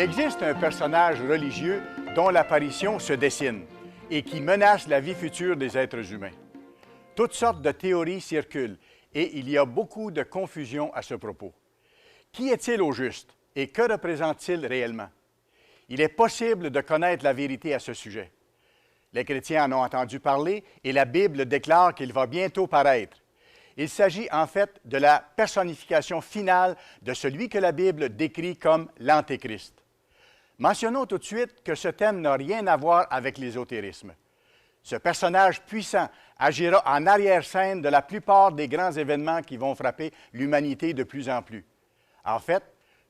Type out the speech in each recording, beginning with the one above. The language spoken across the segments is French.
existe un personnage religieux dont l'apparition se dessine et qui menace la vie future des êtres humains. Toutes sortes de théories circulent et il y a beaucoup de confusion à ce propos. Qui est-il au juste et que représente-t-il réellement? Il est possible de connaître la vérité à ce sujet. Les chrétiens en ont entendu parler et la Bible déclare qu'il va bientôt paraître. Il s'agit en fait de la personnification finale de celui que la Bible décrit comme l'Antéchrist. Mentionnons tout de suite que ce thème n'a rien à voir avec l'ésotérisme. Ce personnage puissant agira en arrière-scène de la plupart des grands événements qui vont frapper l'humanité de plus en plus. En fait,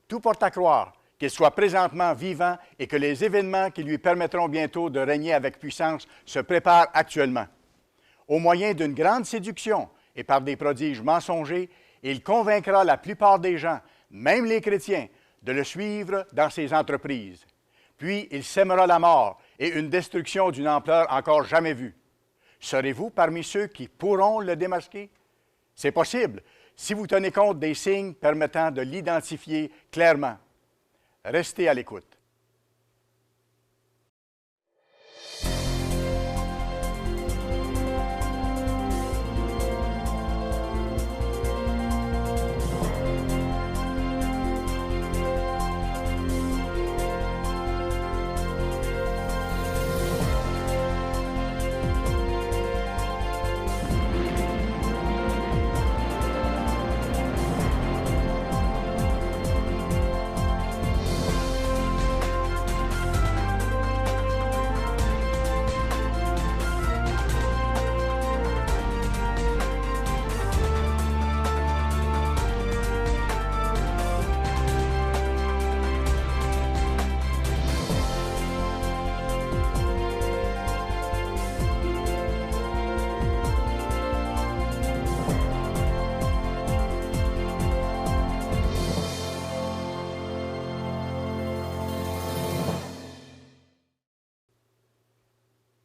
tout porte à croire qu'il soit présentement vivant et que les événements qui lui permettront bientôt de régner avec puissance se préparent actuellement. Au moyen d'une grande séduction et par des prodiges mensongers, il convaincra la plupart des gens, même les chrétiens, de le suivre dans ses entreprises. Puis il sèmera la mort et une destruction d'une ampleur encore jamais vue. Serez-vous parmi ceux qui pourront le démasquer? C'est possible, si vous tenez compte des signes permettant de l'identifier clairement. Restez à l'écoute.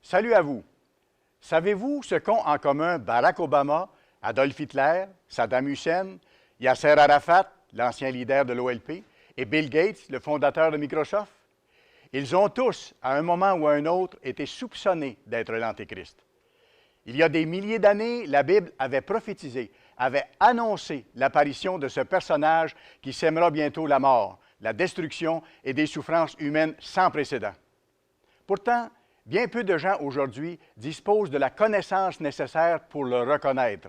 Salut à vous. Savez-vous ce qu'ont en commun Barack Obama, Adolf Hitler, Saddam Hussein, Yasser Arafat, l'ancien leader de l'OLP, et Bill Gates, le fondateur de Microsoft? Ils ont tous, à un moment ou à un autre, été soupçonnés d'être l'Antéchrist. Il y a des milliers d'années, la Bible avait prophétisé, avait annoncé l'apparition de ce personnage qui sèmera bientôt la mort, la destruction et des souffrances humaines sans précédent. Pourtant, bien peu de gens aujourd'hui disposent de la connaissance nécessaire pour le reconnaître.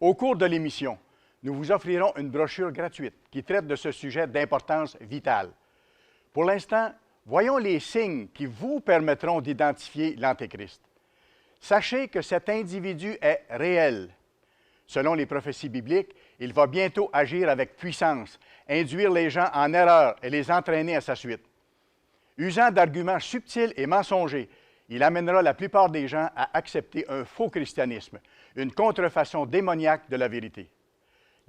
Au cours de l'émission, nous vous offrirons une brochure gratuite qui traite de ce sujet d'importance vitale. Pour l'instant, voyons les signes qui vous permettront d'identifier l'Antéchrist. Sachez que cet individu est réel. Selon les prophéties bibliques, il va bientôt agir avec puissance, induire les gens en erreur et les entraîner à sa suite. Usant d'arguments subtils et mensongers, il amènera la plupart des gens à accepter un faux christianisme, une contrefaçon démoniaque de la vérité.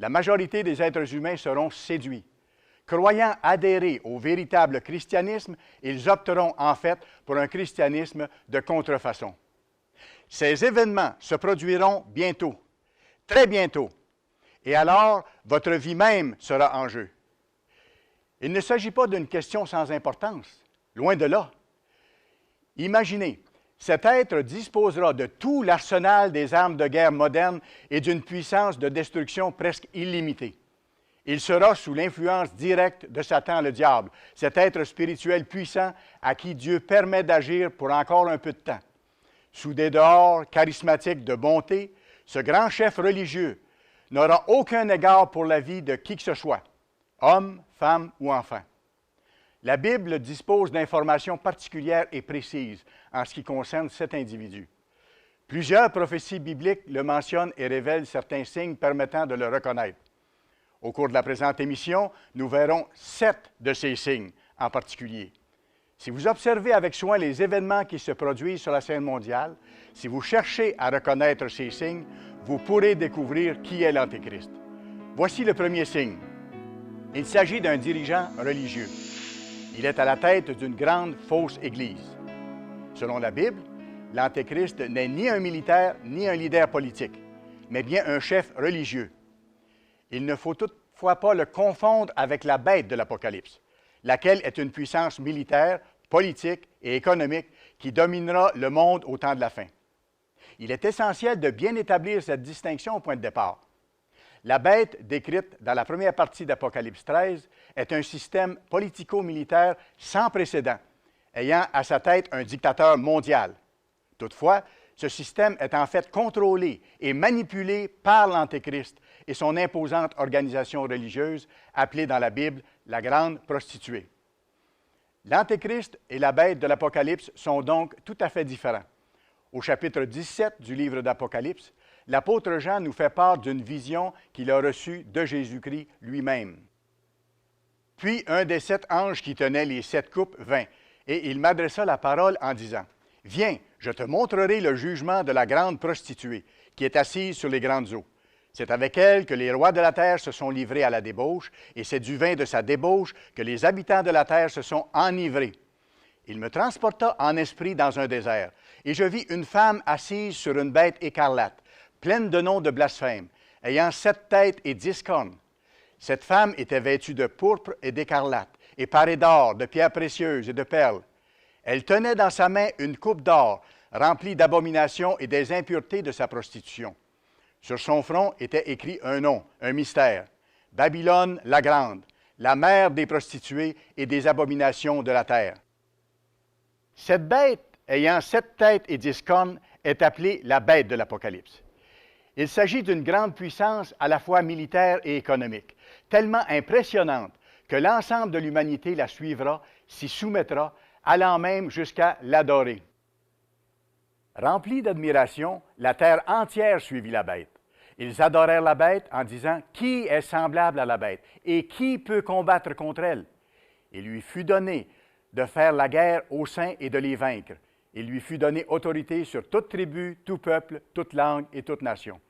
La majorité des êtres humains seront séduits. Croyant adhérer au véritable christianisme, ils opteront en fait pour un christianisme de contrefaçon. Ces événements se produiront bientôt, très bientôt, et alors votre vie même sera en jeu. Il ne s'agit pas d'une question sans importance. Loin de là. Imaginez, cet être disposera de tout l'arsenal des armes de guerre modernes et d'une puissance de destruction presque illimitée. Il sera sous l'influence directe de Satan le diable, cet être spirituel puissant à qui Dieu permet d'agir pour encore un peu de temps. Sous des dehors charismatiques de bonté, ce grand chef religieux n'aura aucun égard pour la vie de qui que ce soit, homme, femme ou enfant. La Bible dispose d'informations particulières et précises en ce qui concerne cet individu. Plusieurs prophéties bibliques le mentionnent et révèlent certains signes permettant de le reconnaître. Au cours de la présente émission, nous verrons 7 de ces signes en particulier. Si vous observez avec soin les événements qui se produisent sur la scène mondiale, si vous cherchez à reconnaître ces signes, vous pourrez découvrir qui est l'Antéchrist. Voici le premier signe. Il s'agit d'un dirigeant religieux. Il est à la tête d'une grande fausse Église. Selon la Bible, l'Antéchrist n'est ni un militaire ni un leader politique, mais bien un chef religieux. Il ne faut toutefois pas le confondre avec la bête de l'Apocalypse. laquelle est une puissance militaire, politique et économique qui dominera le monde au temps de la fin. Il est essentiel de bien établir cette distinction au point de départ. La bête décrite dans la première partie d'Apocalypse 13 est un système politico-militaire sans précédent, ayant à sa tête un dictateur mondial. Toutefois, ce système est en fait contrôlé et manipulé par l'Antéchrist et son imposante organisation religieuse appelée dans la Bible la Grande Prostituée. L'Antéchrist et la bête de l'Apocalypse sont donc tout à fait différents. Au chapitre 17 du livre d'Apocalypse, l'apôtre Jean nous fait part d'une vision qu'il a reçue de Jésus-Christ lui-même. Puis un des 7 anges qui tenaient les 7 coupes vint, et il m'adressa la parole en disant, « Viens, je te montrerai le jugement de la grande prostituée, qui est assise sur les grandes eaux. C'est avec elle que les rois de la terre se sont livrés à la débauche, et c'est du vin de sa débauche que les habitants de la terre se sont enivrés. Il me transporta en esprit dans un désert, et je vis une femme assise sur une bête écarlate, pleine de noms de blasphème, ayant 7 têtes et 10 cornes. Cette femme était vêtue de pourpre et d'écarlate, et parée d'or, de pierres précieuses et de perles. Elle tenait dans sa main une coupe d'or, remplie d'abominations et des impuretés de sa prostitution. Sur son front était écrit un nom, un mystère, Babylone la grande, la mère des prostituées et des abominations de la terre. Cette bête, ayant 7 têtes et 10 cornes, est appelée la bête de l'Apocalypse. Il s'agit d'une grande puissance à la fois militaire et économique, tellement impressionnante que l'ensemble de l'humanité la suivra, s'y soumettra, allant même jusqu'à l'adorer. Remplis d'admiration, la terre entière suivit la bête. Ils adorèrent la bête en disant « Qui est semblable à la bête et qui peut combattre contre elle? » Il lui fut donné de faire la guerre aux saints et de les vaincre. Il lui fut donné autorité sur toute tribu, tout peuple, toute langue et toute nation.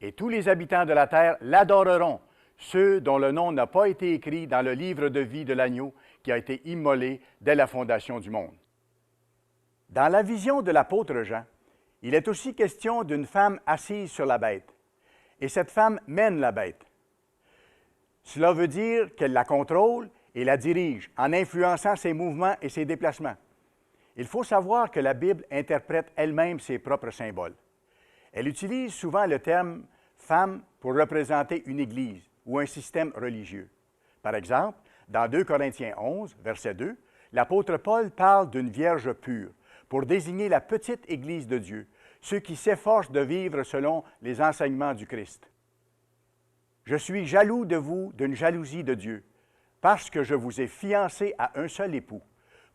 Et tous les habitants de la terre l'adoreront, ceux dont le nom n'a pas été écrit dans le livre de vie de l'agneau qui a été immolé dès la fondation du monde. Dans la vision de l'apôtre Jean, il est aussi question d'une femme assise sur la bête. Et cette femme mène la bête. Cela veut dire qu'elle la contrôle et la dirige en influençant ses mouvements et ses déplacements. Il faut savoir que la Bible interprète elle-même ses propres symboles. Elle utilise souvent le terme « femme » pour représenter une église ou un système religieux. Par exemple, dans 2 Corinthiens 11, verset 2, l'apôtre Paul parle d'une vierge pure pour désigner la petite Église de Dieu, ceux qui s'efforcent de vivre selon les enseignements du Christ. « Je suis jaloux de vous d'une jalousie de Dieu, parce que je vous ai fiancés à un seul époux,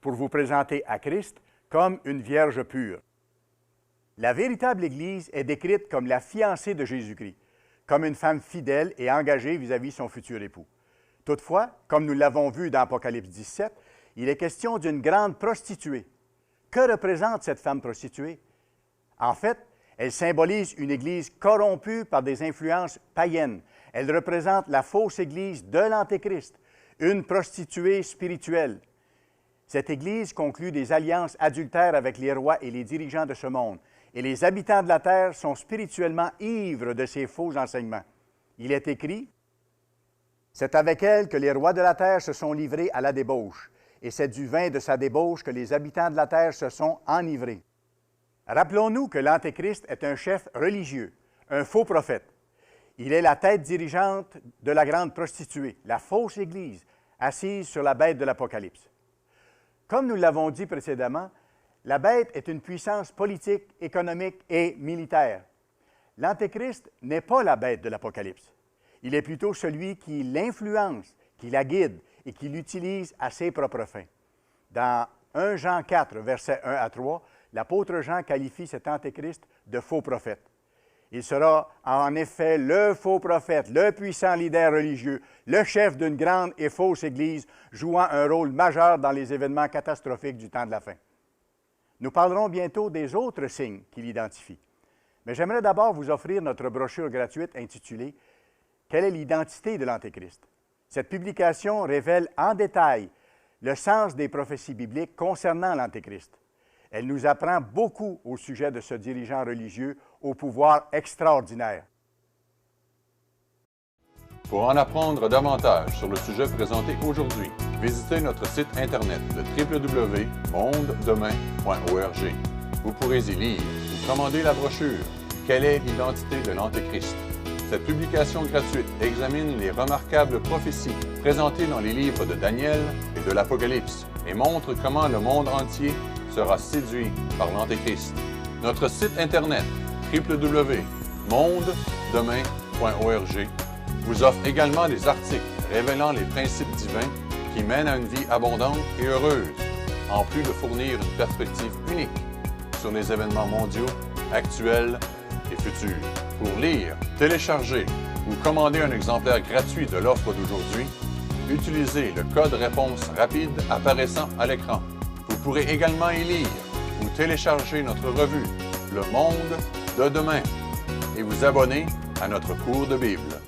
pour vous présenter à Christ comme une vierge pure. » La véritable Église est décrite comme la fiancée de Jésus-Christ, comme une femme fidèle et engagée vis-à-vis son futur époux. Toutefois, comme nous l'avons vu dans Apocalypse 17, il est question d'une grande prostituée. Que représente cette femme prostituée? En fait, elle symbolise une Église corrompue par des influences païennes. Elle représente la fausse Église de l'Antéchrist, une prostituée spirituelle. Cette Église conclut des alliances adultères avec les rois et les dirigeants de ce monde, et les habitants de la terre sont spirituellement ivres de ces faux enseignements. Il est écrit, « C'est avec elle que les rois de la terre se sont livrés à la débauche, et c'est du vin de sa débauche que les habitants de la terre se sont enivrés. » Rappelons-nous que l'Antéchrist est un chef religieux, un faux prophète. Il est la tête dirigeante de la grande prostituée, la fausse Église, assise sur la bête de l'Apocalypse. Comme nous l'avons dit précédemment, la bête est une puissance politique, économique et militaire. L'Antéchrist n'est pas la bête de l'Apocalypse. Il est plutôt celui qui l'influence, qui la guide et qui l'utilise à ses propres fins. Dans 1 Jean 4, versets 1 à 3, l'apôtre Jean qualifie cet Antéchrist de faux prophète. Il sera en effet le faux prophète, le puissant leader religieux, le chef d'une grande et fausse Église, jouant un rôle majeur dans les événements catastrophiques du temps de la fin. Nous parlerons bientôt des autres signes qui l'identifient. Mais j'aimerais d'abord vous offrir notre brochure gratuite intitulée « Quelle est l'identité de l'Antéchrist ?» Cette publication révèle en détail le sens des prophéties bibliques concernant l'Antéchrist. Elle nous apprend beaucoup au sujet de ce dirigeant religieux au pouvoir extraordinaire. Pour en apprendre davantage sur le sujet présenté aujourd'hui, visitez notre site Internet de www.mondedemain.org. Vous pourrez y lire ou commander la brochure « Quelle est l'identité de l'Antéchrist ». Cette publication gratuite examine les remarquables prophéties présentées dans les livres de Daniel et de l'Apocalypse et montre comment le monde entier sera séduit par l'Antéchrist. Notre site Internet www.mondedemain.org vous offre également des articles révélant les principes divins qui mènent à une vie abondante et heureuse, en plus de fournir une perspective unique sur les événements mondiaux, actuels et futurs. Pour lire, télécharger ou commander un exemplaire gratuit de l'offre d'aujourd'hui, utilisez le code réponse rapide apparaissant à l'écran. Vous pourrez également y lire ou télécharger notre revue Le Monde de demain et vous abonner à notre cours de Bible.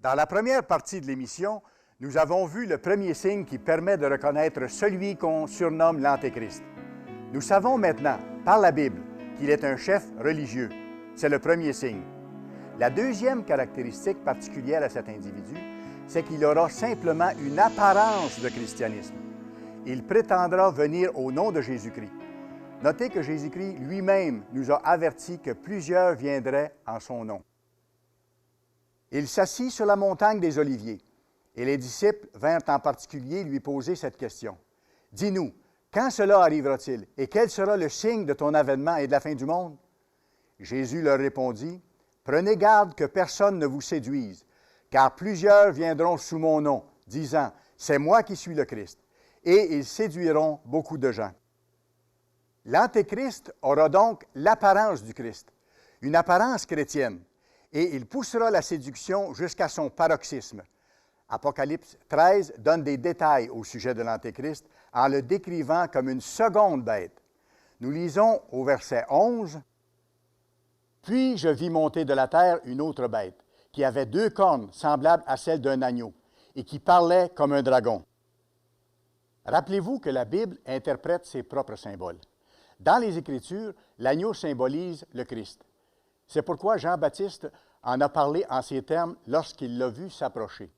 Dans la première partie de l'émission, nous avons vu le premier signe qui permet de reconnaître celui qu'on surnomme l'Antéchrist. Nous savons maintenant, par la Bible, qu'il est un chef religieux. C'est le premier signe. La deuxième caractéristique particulière à cet individu, c'est qu'il aura simplement une apparence de christianisme. Il prétendra venir au nom de Jésus-Christ. Notez que Jésus-Christ lui-même nous a averti que plusieurs viendraient en son nom. Il s'assit sur la montagne des Oliviers, et les disciples vinrent en particulier lui poser cette question. « Dis-nous, quand cela arrivera-t-il, et quel sera le signe de ton avènement et de la fin du monde? » Jésus leur répondit, « Prenez garde que personne ne vous séduise, car plusieurs viendront sous mon nom, disant, « C'est moi qui suis le Christ. » Et ils séduiront beaucoup de gens. L'Antéchrist aura donc l'apparence du Christ, une apparence chrétienne, et il poussera la séduction jusqu'à son paroxysme. Apocalypse 13 donne des détails au sujet de l'Antéchrist en le décrivant comme une seconde bête. Nous lisons au verset 11, « Puis je vis monter de la terre une autre bête, qui avait 2 cornes semblables à celles d'un agneau, et qui parlait comme un dragon. » Rappelez-vous que la Bible interprète ses propres symboles. Dans les Écritures, l'agneau symbolise le Christ. C'est pourquoi Jean-Baptiste en a parlé en ces termes lorsqu'il l'a vu s'approcher.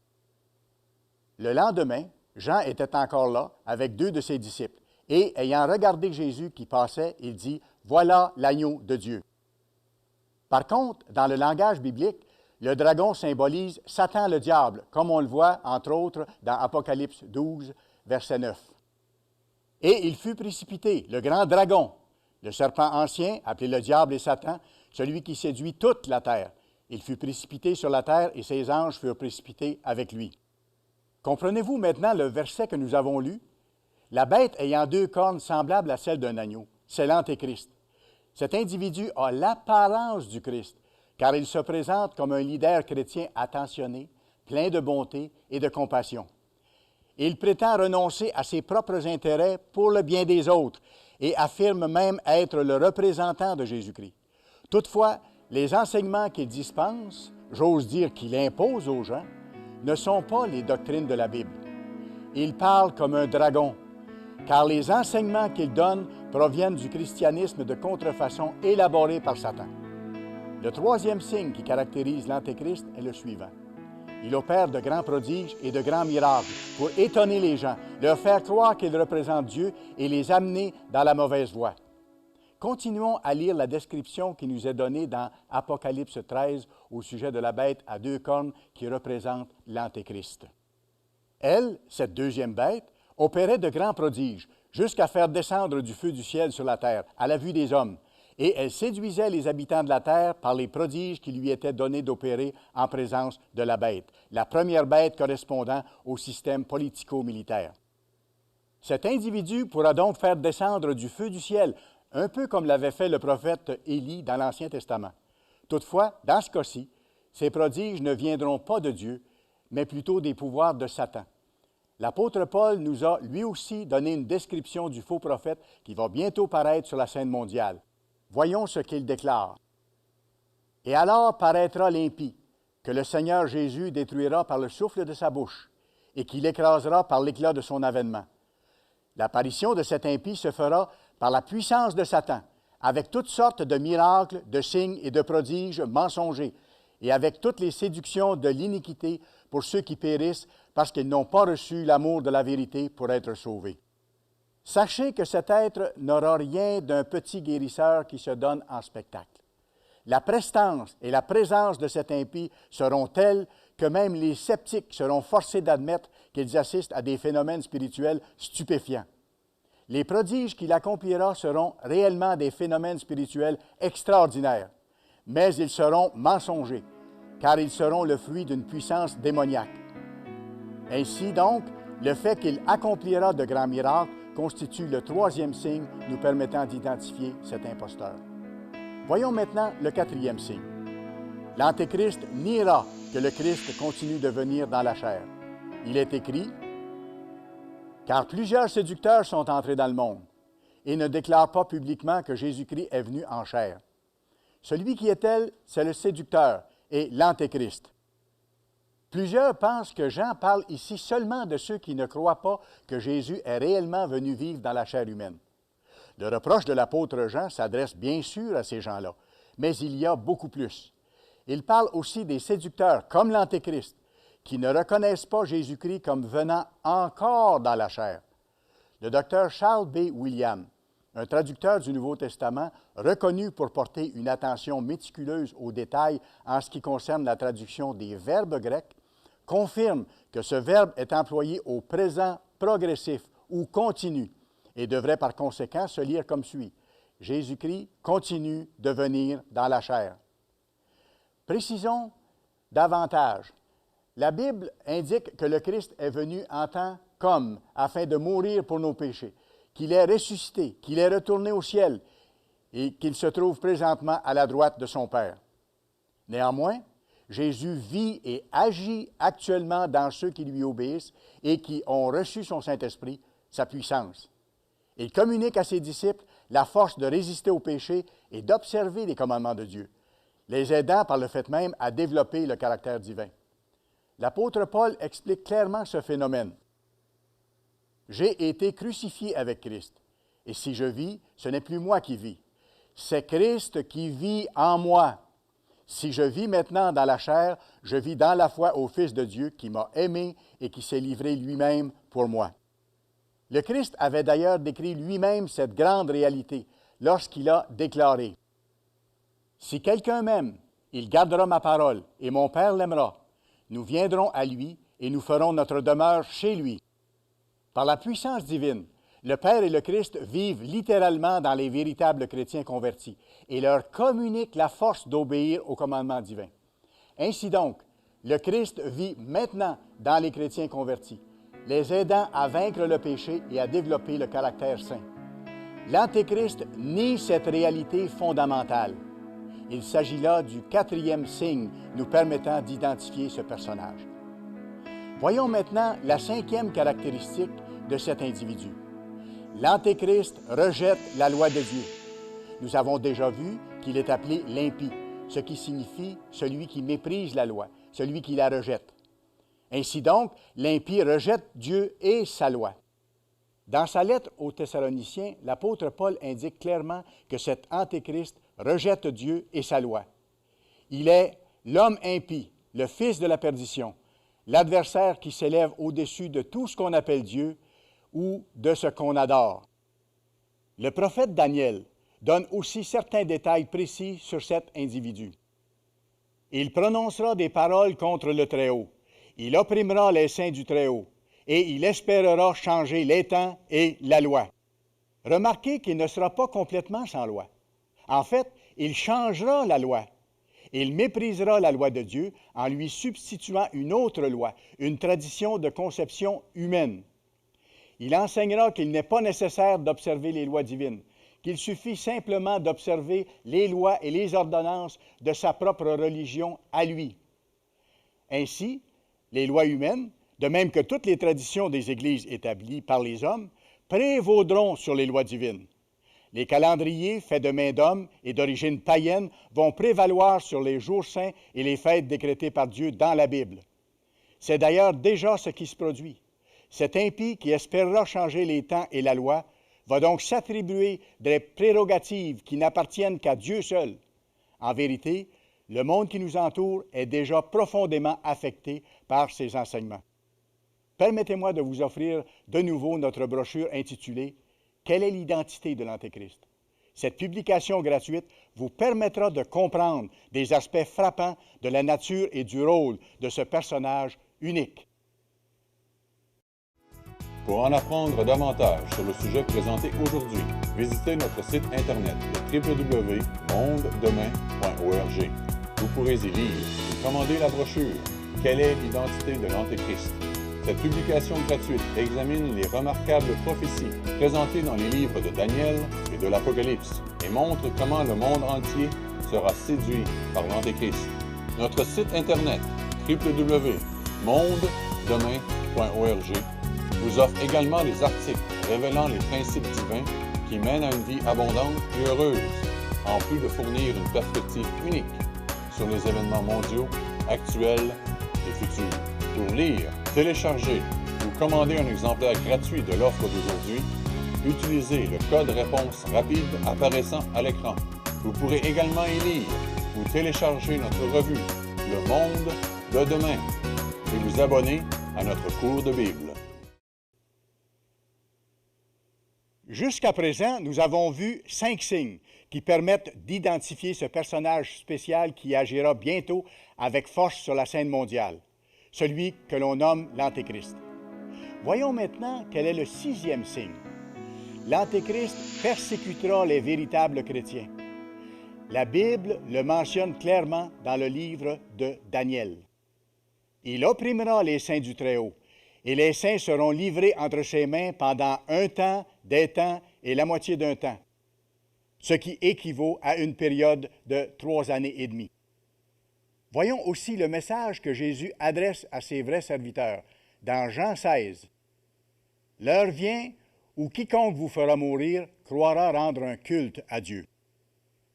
Le lendemain, Jean était encore là avec 2 de ses disciples, et ayant regardé Jésus qui passait, il dit « Voilà l'agneau de Dieu ». Par contre, dans le langage biblique, le dragon symbolise Satan le diable, comme on le voit entre autres dans Apocalypse 12, verset 9. Et il fut précipité, le grand dragon, le serpent ancien, appelé le diable et Satan, celui qui séduit toute la terre. Il fut précipité sur la terre et ses anges furent précipités avec lui. Comprenez-vous maintenant le verset que nous avons lu? La bête ayant 2 cornes semblables à celles d'un agneau, c'est l'Antéchrist. Cet individu a l'apparence du Christ, car il se présente comme un leader chrétien attentionné, plein de bonté et de compassion. Il prétend renoncer à ses propres intérêts pour le bien des autres et affirme même être le représentant de Jésus-Christ. Toutefois, les enseignements qu'il dispense, j'ose dire qu'il impose aux gens, ne sont pas les doctrines de la Bible. Il parle comme un dragon, car les enseignements qu'il donne proviennent du christianisme de contrefaçon élaboré par Satan. Le troisième signe qui caractérise l'Antéchrist est le suivant. Il opère de grands prodiges et de grands miracles pour étonner les gens, leur faire croire qu'il représente Dieu et les amener dans la mauvaise voie. Continuons à lire la description qui nous est donnée dans Apocalypse 13 au sujet de la bête à 2 cornes qui représente l'Antéchrist. Elle, cette deuxième bête, opérait de grands prodiges, jusqu'à faire descendre du feu du ciel sur la terre, à la vue des hommes, et elle séduisait les habitants de la terre par les prodiges qui lui étaient donnés d'opérer en présence de la bête, la première bête correspondant au système politico-militaire. Cet individu pourra donc faire descendre du feu du ciel, un peu comme l'avait fait le prophète Élie dans l'Ancien Testament. Toutefois, dans ce cas-ci, ces prodiges ne viendront pas de Dieu, mais plutôt des pouvoirs de Satan. L'apôtre Paul nous a lui aussi donné une description du faux prophète qui va bientôt paraître sur la scène mondiale. Voyons ce qu'il déclare. « Et alors paraîtra l'impie, que le Seigneur Jésus détruira par le souffle de sa bouche, et qu'il écrasera par l'éclat de son avènement. L'apparition de cet impie se fera par la puissance de Satan, avec toutes sortes de miracles, de signes et de prodiges mensongers, et avec toutes les séductions de l'iniquité pour ceux qui périssent parce qu'ils n'ont pas reçu l'amour de la vérité pour être sauvés. Sachez que cet être n'aura rien d'un petit guérisseur qui se donne en spectacle. La prestance et la présence de cet impie seront telles que même les sceptiques seront forcés d'admettre qu'ils assistent à des phénomènes spirituels stupéfiants. Les prodiges qu'il accomplira seront réellement des phénomènes spirituels extraordinaires, mais ils seront mensongers, car ils seront le fruit d'une puissance démoniaque. Ainsi donc, le fait qu'il accomplira de grands miracles constitue le troisième signe nous permettant d'identifier cet imposteur. Voyons maintenant le quatrième signe. L'Antéchrist niera que le Christ continue de venir dans la chair. Il est écrit, « Car plusieurs séducteurs sont entrés dans le monde et ne déclarent pas publiquement que Jésus-Christ est venu en chair. Celui qui est tel, c'est le séducteur et l'Antéchrist. » Plusieurs pensent que Jean parle ici seulement de ceux qui ne croient pas que Jésus est réellement venu vivre dans la chair humaine. Le reproche de l'apôtre Jean s'adresse bien sûr à ces gens-là, mais il y a beaucoup plus. Il parle aussi des séducteurs, comme l'Antéchrist, qui ne reconnaissent pas Jésus-Christ comme venant encore dans la chair. Le docteur Charles B. Williams, un traducteur du Nouveau Testament reconnu pour porter une attention méticuleuse aux détails en ce qui concerne la traduction des verbes grecs, confirme que ce verbe est employé au présent progressif ou continu et devrait par conséquent se lire comme suit. Jésus-Christ continue de venir dans la chair. Précisons davantage. La Bible indique que le Christ est venu en tant qu'homme afin de mourir pour nos péchés, qu'il est ressuscité, qu'il est retourné au ciel et qu'il se trouve présentement à la droite de son Père. Néanmoins, Jésus vit et agit actuellement dans ceux qui lui obéissent et qui ont reçu son Saint-Esprit, sa puissance. Il communique à ses disciples la force de résister au péché et d'observer les commandements de Dieu, les aidant par le fait même à développer le caractère divin. L'apôtre Paul explique clairement ce phénomène. « J'ai été crucifié avec Christ, et si je vis, ce n'est plus moi qui vis, c'est Christ qui vit en moi. Si je vis maintenant dans la chair, je vis dans la foi au Fils de Dieu qui m'a aimé et qui s'est livré lui-même pour moi. » Le Christ avait d'ailleurs décrit lui-même cette grande réalité lorsqu'il a déclaré « Si quelqu'un m'aime, il gardera ma parole, et mon Père l'aimera. Nous viendrons à lui, et nous ferons notre demeure chez lui. » Par la puissance divine, le Père et le Christ vivent littéralement dans les véritables chrétiens convertis et leur communiquent la force d'obéir aux commandements divins. Ainsi donc, le Christ vit maintenant dans les chrétiens convertis, les aidant à vaincre le péché et à développer le caractère saint. L'Antéchrist nie cette réalité fondamentale. Il s'agit là du quatrième signe nous permettant d'identifier ce personnage. Voyons maintenant la cinquième caractéristique de cet individu. L'Antéchrist rejette la loi de Dieu. Nous avons déjà vu qu'il est appelé l'impie, ce qui signifie celui qui méprise la loi, celui qui la rejette. Ainsi donc, l'impie rejette Dieu et sa loi. Dans sa lettre aux Thessaloniciens, l'apôtre Paul indique clairement que cet Antéchrist rejette Dieu et sa loi. Il est l'homme impie, le fils de la perdition, l'adversaire qui s'élève au-dessus de tout ce qu'on appelle Dieu ou de ce qu'on adore. Le prophète Daniel donne aussi certains détails précis sur cet individu. Il prononcera des paroles contre le Très-Haut. Il opprimera les saints du Très-Haut et il espérera changer les temps et la loi. Remarquez qu'il ne sera pas complètement sans loi. En fait, il changera la loi. Il méprisera la loi de Dieu en lui substituant une autre loi, une tradition de conception humaine. Il enseignera qu'il n'est pas nécessaire d'observer les lois divines, qu'il suffit simplement d'observer les lois et les ordonnances de sa propre religion à lui. Ainsi, les lois humaines, de même que toutes les traditions des Églises établies par les hommes, prévaudront sur les lois divines. Les calendriers faits de main d'homme et d'origine païenne vont prévaloir sur les jours saints et les fêtes décrétées par Dieu dans la Bible. C'est d'ailleurs déjà ce qui se produit. Cet impie qui espérera changer les temps et la loi va donc s'attribuer des prérogatives qui n'appartiennent qu'à Dieu seul. En vérité, Le monde qui nous entoure est déjà profondément affecté par ces enseignements. Permettez-moi de vous offrir de nouveau notre brochure intitulée « Quelle est l'identité de l'Antéchrist ?» Cette publication gratuite vous permettra de comprendre des aspects frappants de la nature et du rôle de ce personnage unique. Pour en apprendre davantage sur le sujet présenté aujourd'hui, visitez notre site internet www.mondedemain.org. Vous pourrez y lire et commander la brochure « Quelle est l'identité de l'Antéchrist ?» Cette publication gratuite examine les remarquables prophéties présentées dans les livres de Daniel et de l'Apocalypse et montre comment le monde entier sera séduit par l'Antéchrist. Notre site internet www.mondedemain.org vous offre également des articles révélant les principes divins qui mènent à une vie abondante et heureuse, en plus de fournir une perspective unique sur les événements mondiaux, actuels et futurs. Pour lire, télécharger ou commander un exemplaire gratuit de l'offre d'aujourd'hui, utilisez le code réponse rapide apparaissant à l'écran. Vous pourrez également y lire ou télécharger notre revue Le Monde de demain et vous abonner à notre cours de Bible. Jusqu'à présent, nous avons vu 5 signes qui permettent d'identifier ce personnage spécial qui agira bientôt avec force sur la scène mondiale, celui que l'on nomme l'Antéchrist. Voyons maintenant quel est le 6e signe. L'Antéchrist persécutera les véritables chrétiens. La Bible le mentionne clairement dans le livre de Daniel. Il opprimera les saints du Très-Haut, et les saints seront livrés entre ses mains pendant un temps, des temps et la moitié d'un temps, ce qui équivaut à une période de 3 années et demie. Voyons aussi le message que Jésus adresse à ses vrais serviteurs dans Jean 16. « L'heure vient où quiconque vous fera mourir croira rendre un culte à Dieu. »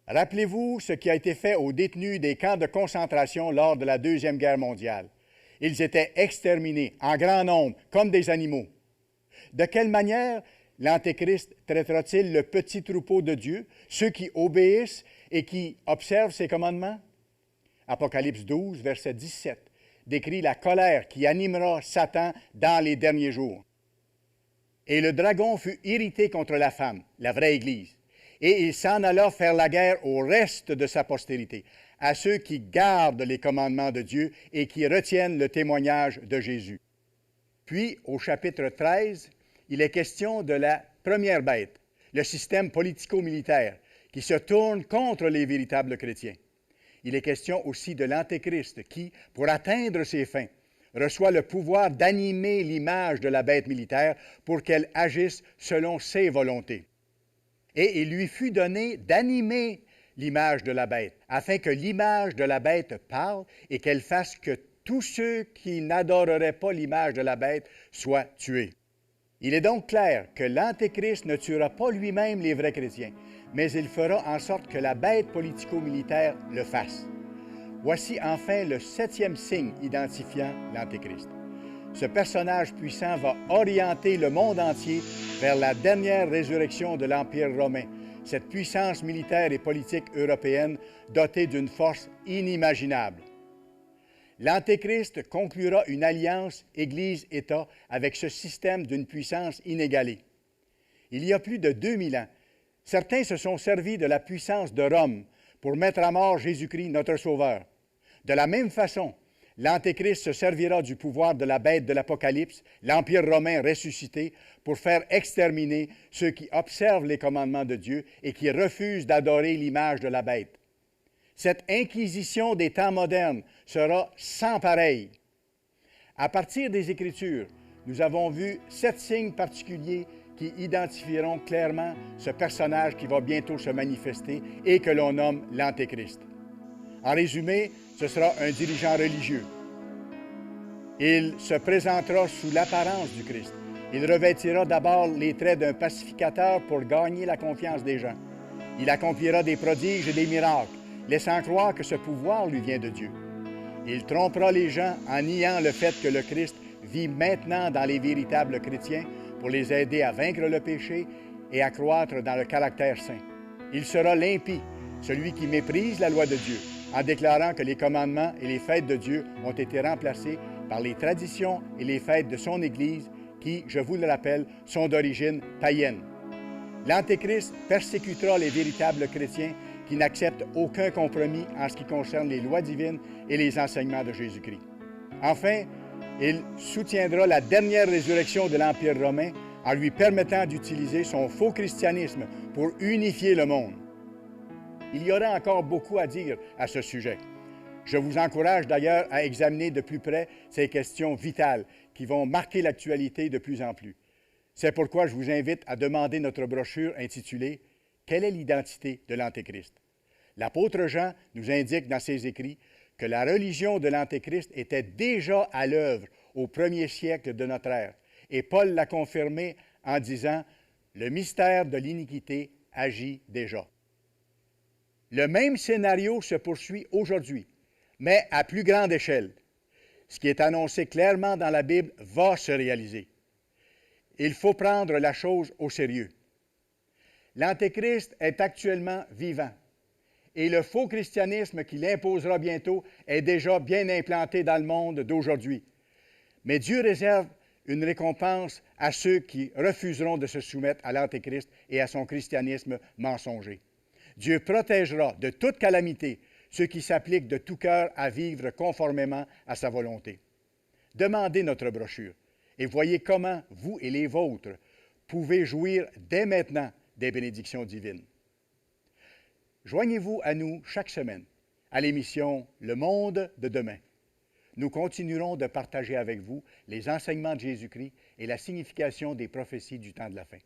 Rappelez-vous ce qui a été fait aux détenus des camps de concentration lors de la Deuxième Guerre mondiale. Ils étaient exterminés en grand nombre, comme des animaux. De quelle manière l'Antéchrist traitera-t-il le petit troupeau de Dieu, ceux qui obéissent et qui observent ses commandements? Apocalypse 12, verset 17, décrit la colère qui animera Satan dans les derniers jours. Et le dragon fut irrité contre la femme, la vraie Église, et il s'en alla faire la guerre au reste de sa postérité, à ceux qui gardent les commandements de Dieu et qui retiennent le témoignage de Jésus. Puis, au chapitre 13, il est question de la première bête, le système politico-militaire, qui se tourne contre les véritables chrétiens. Il est question aussi de l'Antéchrist qui, pour atteindre ses fins, reçoit le pouvoir d'animer l'image de la bête militaire pour qu'elle agisse selon ses volontés. Et il lui fut donné d'animer l'image de la bête, afin que l'image de la bête parle et qu'elle fasse que tous ceux qui n'adoreraient pas l'image de la bête soient tués. Il est donc clair que l'Antéchrist ne tuera pas lui-même les vrais chrétiens, mais il fera en sorte que la bête politico-militaire le fasse. Voici enfin le 7e signe identifiant l'Antéchrist. Ce personnage puissant va orienter le monde entier vers la dernière résurrection de l'Empire romain, cette puissance militaire et politique européenne dotée d'une force inimaginable. L'Antéchrist conclura une alliance Église-État avec ce système d'une puissance inégalée. Il y a plus de 2000 ans, certains se sont servis de la puissance de Rome pour mettre à mort Jésus-Christ, notre Sauveur. De la même façon, l'Antéchrist se servira du pouvoir de la bête de l'Apocalypse, l'Empire romain ressuscité, pour faire exterminer ceux qui observent les commandements de Dieu et qui refusent d'adorer l'image de la bête. Cette inquisition des temps modernes sera sans pareil. À partir des Écritures, nous avons vu 7 signes particuliers qui identifieront clairement ce personnage qui va bientôt se manifester et que l'on nomme l'Antéchrist. En résumé, ce sera un dirigeant religieux. Il se présentera sous l'apparence du Christ. Il revêtira d'abord les traits d'un pacificateur pour gagner la confiance des gens. Il accomplira des prodiges et des miracles, laissant croire que ce pouvoir lui vient de Dieu. Il trompera les gens en niant le fait que le Christ vit maintenant dans les véritables chrétiens pour les aider à vaincre le péché et à croître dans le caractère saint. Il sera l'impie, celui qui méprise la loi de Dieu, en déclarant que les commandements et les fêtes de Dieu ont été remplacés par les traditions et les fêtes de son Église qui, je vous le rappelle, sont d'origine païenne. L'Antéchrist persécutera les véritables chrétiens qui n'acceptent aucun compromis en ce qui concerne les lois divines et les enseignements de Jésus-Christ. Enfin, il soutiendra la dernière résurrection de l'Empire romain en lui permettant d'utiliser son faux christianisme pour unifier le monde. Il y aura encore beaucoup à dire à ce sujet. Je vous encourage d'ailleurs à examiner de plus près ces questions vitales qui vont marquer l'actualité de plus en plus. C'est pourquoi je vous invite à demander notre brochure intitulée « Quelle est l'identité de l'Antéchrist ?» L'apôtre Jean nous indique dans ses écrits que la religion de l'Antéchrist était déjà à l'œuvre au premier siècle de notre ère. Et Paul l'a confirmé en disant « Le mystère de l'iniquité agit déjà ». Le même scénario se poursuit aujourd'hui, mais à plus grande échelle. Ce qui est annoncé clairement dans la Bible va se réaliser. Il faut prendre la chose au sérieux. L'Antéchrist est actuellement vivant et le faux christianisme qu'il imposera bientôt est déjà bien implanté dans le monde d'aujourd'hui. Mais Dieu réserve une récompense à ceux qui refuseront de se soumettre à l'Antéchrist et à son christianisme mensonger. Dieu protégera de toute calamité ceux qui s'appliquent de tout cœur à vivre conformément à sa volonté. Demandez notre brochure et voyez comment vous et les vôtres pouvez jouir dès maintenant des bénédictions divines. Joignez-vous à nous chaque semaine à l'émission Le Monde de demain. Nous continuerons de partager avec vous les enseignements de Jésus-Christ et la signification des prophéties du temps de la fin.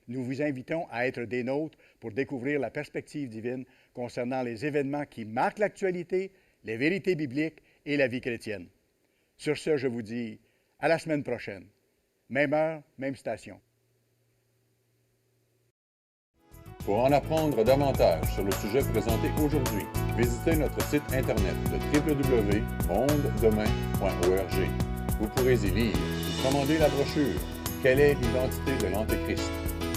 Nous vous invitons à être des nôtres pour découvrir la perspective divine concernant les événements qui marquent l'actualité, les vérités bibliques et la vie chrétienne. Sur ce, je vous dis à la semaine prochaine. Même heure, même station. Pour en apprendre davantage sur le sujet présenté aujourd'hui, visitez notre site internet de www.mondedemain.org. Vous pourrez y lire ou commander la brochure « Quelle est l'identité de l'Antéchrist ?»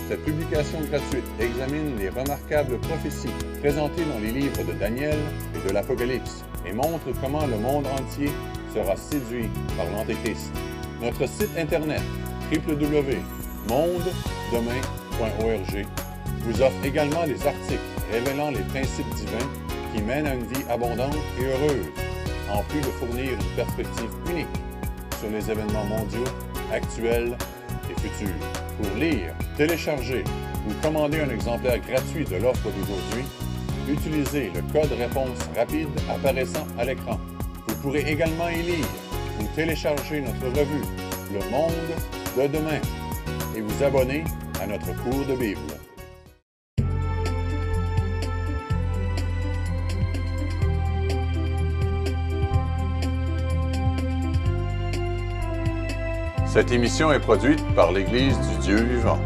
Cette publication gratuite examine les remarquables prophéties présentées dans les livres de Daniel et de l'Apocalypse et montre comment le monde entier sera séduit par l'Antéchrist. Notre site internet www.mondedemain.org vous offre également des articles révélant les principes divins qui mènent à une vie abondante et heureuse, en plus de fournir une perspective unique sur les événements mondiaux, actuels et futurs. Pour lire, télécharger ou commander un exemplaire gratuit de l'offre d'aujourd'hui, utilisez le code réponse rapide apparaissant à l'écran. Vous pourrez également y lire ou télécharger notre revue Le Monde de demain et vous abonner à notre cours de Bible. Cette émission est produite par l'Église du Dieu vivant.